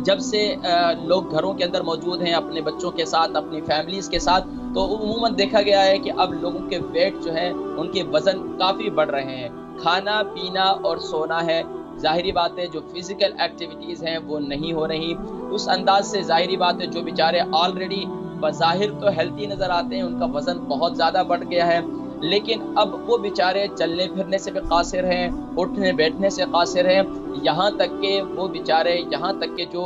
جب سے لوگ گھروں کے اندر موجود ہیں اپنے بچوں کے ساتھ، اپنی فیملیز کے ساتھ، تو عموماً دیکھا گیا ہے کہ اب لوگوں کے ویٹ جو ہے ان کے وزن کافی بڑھ رہے ہیں۔ کھانا پینا اور سونا ہے، ظاہری بات ہے جو فزیکل ایکٹیویٹیز ہیں وہ نہیں ہو رہی اس انداز سے۔ ظاہری بات ہے جو بیچارے آلریڈی بظاہر تو ہیلتھی نظر آتے ہیں، ان کا وزن بہت زیادہ بڑھ گیا ہے، لیکن اب وہ بیچارے چلنے پھرنے سے بھی قاصر ہیں، اٹھنے بیٹھنے سے قاصر ہیں، یہاں تک کہ وہ بیچارے یہاں تک کہ جو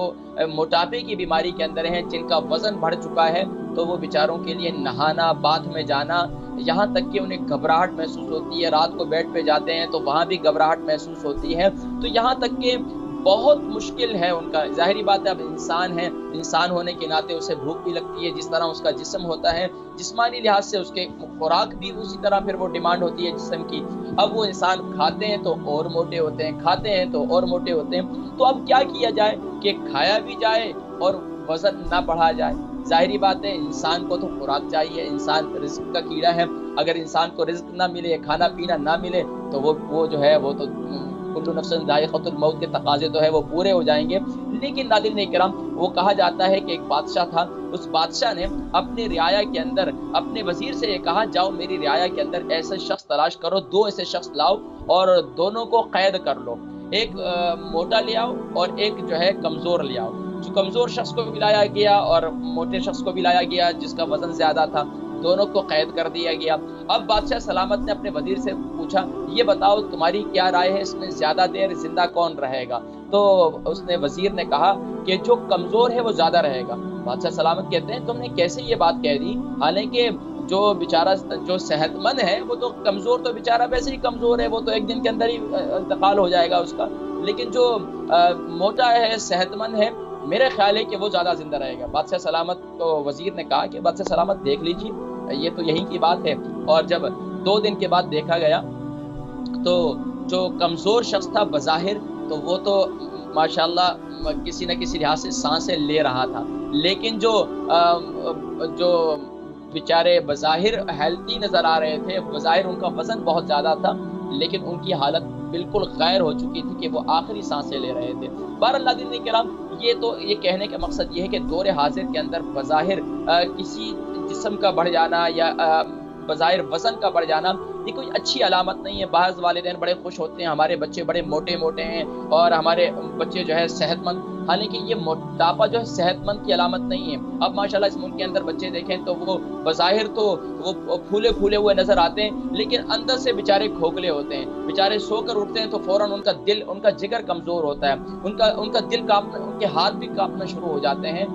موٹاپے کی بیماری کے اندر ہیں، جن کا وزن بڑھ چکا ہے، تو وہ بیچاروں کے لیے نہانا، باتھ میں جانا، یہاں تک کہ انہیں گھبراہٹ محسوس ہوتی ہے، رات کو بیڈ پہ جاتے ہیں تو وہاں بھی گھبراہٹ محسوس ہوتی ہے، تو یہاں تک کہ بہت مشکل ہے ان کا۔ ظاہری بات ہے اب انسان ہے، انسان ہونے کے ناطے اسے بھوک بھی لگتی ہے، جس طرح اس کا جسم ہوتا ہے، جسمانی لحاظ سے اس کے خوراک بھی اسی طرح پھر وہ ڈیمانڈ ہوتی ہے جسم کی۔ اب وہ انسان کھاتے ہیں تو اور موٹے ہوتے ہیں، کھاتے ہیں تو اور موٹے ہوتے ہیں، تو اب کیا کیا جائے کہ کھایا بھی جائے اور وزن نہ بڑھا جائے؟ ظاہری بات ہے انسان کو تو خوراک چاہیے، انسان رزق کا کیڑا ہے، اگر انسان کو رزق نہ ملے، کھانا پینا نہ ملے تو وہ جو ہے وہ تو کل نفس ذائقۃ الموت کے تقاضے تو ہے وہ پورے ہو جائیں گے۔ لیکن ناظرین کرام، وہ کہا جاتا ہے کہ ایک بادشاہ تھا، اس بادشاہ نے اپنے رعایا کے اندر اپنے وزیر سے یہ کہا، جاؤ میری رعایا کے اندر ایسے شخص تلاش کرو، 2 ایسے شخص لاؤ اور دونوں کو قید کر لو، ایک موٹا لے آؤ اور ایک جو ہے کمزور لے آؤ۔ جو کمزور شخص کو بھی لایا گیا اور موٹے شخص کو بھی لایا گیا جس کا وزن زیادہ تھا، دونوں کو قید کر دیا گیا۔ اب بادشاہ سلامت نے اپنے وزیر سے پوچھا، یہ بتاؤ تمہاری کیا رائے ہے، اس میں زیادہ دیر زندہ کون رہے گا؟ تو اس نے وزیر نے کہا کہ جو کمزور ہے وہ زیادہ رہے گا۔ بادشاہ سلامت کہتے ہیں تم نے کیسے یہ بات کہہ دی، حالانکہ جو بیچارہ جو صحت مند ہے وہ تو کمزور تو بیچارہ ویسے ہی کمزور ہے، وہ تو ایک دن کے اندر ہی انتقال ہو جائے گا اس کا، لیکن جو موٹا ہے، صحت مند ہے، میرے خیال ہے کہ وہ زیادہ زندہ رہے گا۔ بادشاہ سلامت کو وزیر نے کہا کہ بادشاہ سلامت دیکھ لیجیے، یہ تو یہی کی بات ہے۔ اور جب 2 دن کے بعد دیکھا گیا تو جو کمزور شخص تھا بظاہر تو وہ تو ماشاءاللہ کسی نہ کسی لحاظ سے سانسیں لے رہا تھا، لیکن جو بیچارے بظاہر ہیلتھی نظر آ رہے تھے، بظاہر ان کا وزن بہت زیادہ تھا، لیکن ان کی حالت بالکل غیر ہو چکی تھی کہ وہ آخری سانسیں لے رہے تھے۔ بہرحال ناظرین کرام، یہ کہنے کا مقصد یہ ہے کہ دور حاضر کے اندر بظاہر کسی جسم کا بڑھ جانا یا بظاہر وزن کا بڑھ جانا یہ کوئی اچھی علامت نہیں ہے۔ بعض والدین بڑے خوش ہوتے ہیں ہمارے بچے بڑے موٹے موٹے ہیں اور ہمارے بچے جو ہے صحت مند، حالانکہ یہ موٹاپا جو ہے صحت مند کی علامت نہیں ہے۔ اب ماشاءاللہ اس ملک کے اندر بچے دیکھیں تو وہ بظاہر تو وہ پھولے پھولے ہوئے نظر آتے ہیں، لیکن اندر سے بیچارے کھوکھلے ہوتے ہیں، بیچارے سو کر اٹھتے ہیں تو فوراً ان کا دل، ان کا جگر کمزور ہوتا ہے، ان کا دل کانپنا، ان کے ہاتھ بھی کانپنا شروع ہو جاتے ہیں۔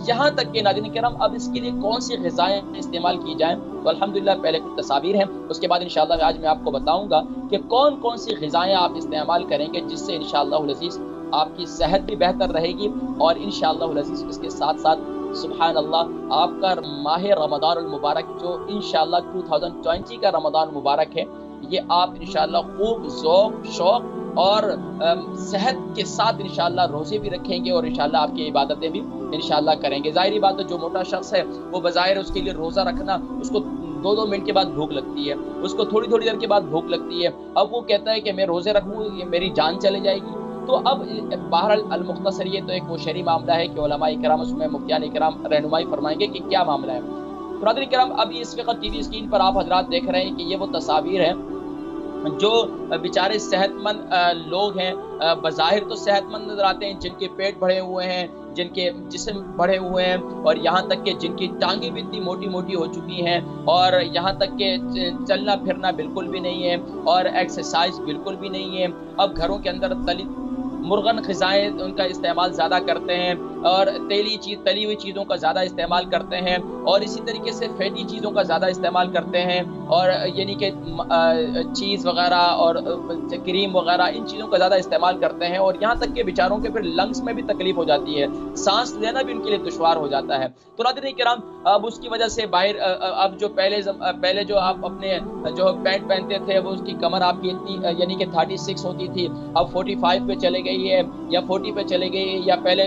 یہاں تک کہ ناظرین کرام اب اس کے لیے کون سی غذائیں استعمال کی جائیں، تو الحمدللہ پہلے کچھ تصاویر ہیں، اس کے بعد انشاءاللہ آج میں آپ کو بتاؤں گا کہ کون کون سی غذائیں آپ استعمال کریں گے جس سے انشاءاللہ العزیز آپ کی صحت بھی بہتر رہے گی، اور انشاءاللہ العزیز اس کے ساتھ ساتھ سبحان اللہ آپ کا ماہ رمضان المبارک جو انشاءاللہ 2020 کا رمضان مبارک ہے، یہ آپ انشاءاللہ خوب ذوق شوق اور صحت کے ساتھ انشاءاللہ روزے بھی رکھیں گے اور انشاءاللہ آپ کی عبادتیں بھی انشاءاللہ کریں گے۔ ظاہری بات ہے جو موٹا شخص ہے وہ بظاہر اس کے لیے روزہ رکھنا، اس کو 2 منٹ کے بعد بھوک لگتی ہے، اس کو تھوڑی دیر کے بعد بھوک لگتی ہے، اب وہ کہتا ہے کہ میں روزے رکھوں یہ میری جان چلے جائے گی۔ تو اب بہرحال المختصر یہ تو ایک وہ شرعی معاملہ ہے کہ علماء کرام اس میں مفتیان کرام رہنمائی فرمائیں گے کہ کیا معاملہ ہے۔ برادری کرام، ابھی اس وقت ٹی وی اسکرین پر آپ حضرات دیکھ رہے ہیں کہ یہ وہ تصاویر ہیں جو بیچارے صحت مند لوگ ہیں، بظاہر تو صحت مند نظر آتے ہیں، جن کے پیٹ بڑھے ہوئے ہیں، جن کے جسم بڑھے ہوئے ہیں، اور یہاں تک کہ جن کی ٹانگیں بھی اتنی موٹی موٹی ہو چکی ہیں، اور یہاں تک کہ چلنا پھرنا بالکل بھی نہیں ہے اور ایکسرسائز بالکل بھی نہیں ہے۔ اب گھروں کے اندر مرغن غذائیں ان کا استعمال زیادہ کرتے ہیں، اور تلی ہوئی چیزوں کا زیادہ استعمال کرتے ہیں، اور اسی طریقے سے فیٹی چیزوں کا زیادہ استعمال کرتے ہیں، اور یعنی کہ چیز وغیرہ اور کریم وغیرہ ان چیزوں کا زیادہ استعمال کرتے ہیں، اور یہاں تک کہ بیچاروں کے پھر لنگس میں بھی تکلیف ہو جاتی ہے، سانس لینا بھی ان کے لیے دشوار ہو جاتا ہے۔ تو ناظرین کرام، اب اس کی وجہ سے باہر اب جو پہلے جو آپ اپنے جو پینٹ پہنتے تھے وہ اس کی کمر آپ کی اتنی یعنی کہ 36 ہوتی تھی، اب 45 پہ چلے گئی ہے یا 40 پہ چلے گئی ہے، یا پہلے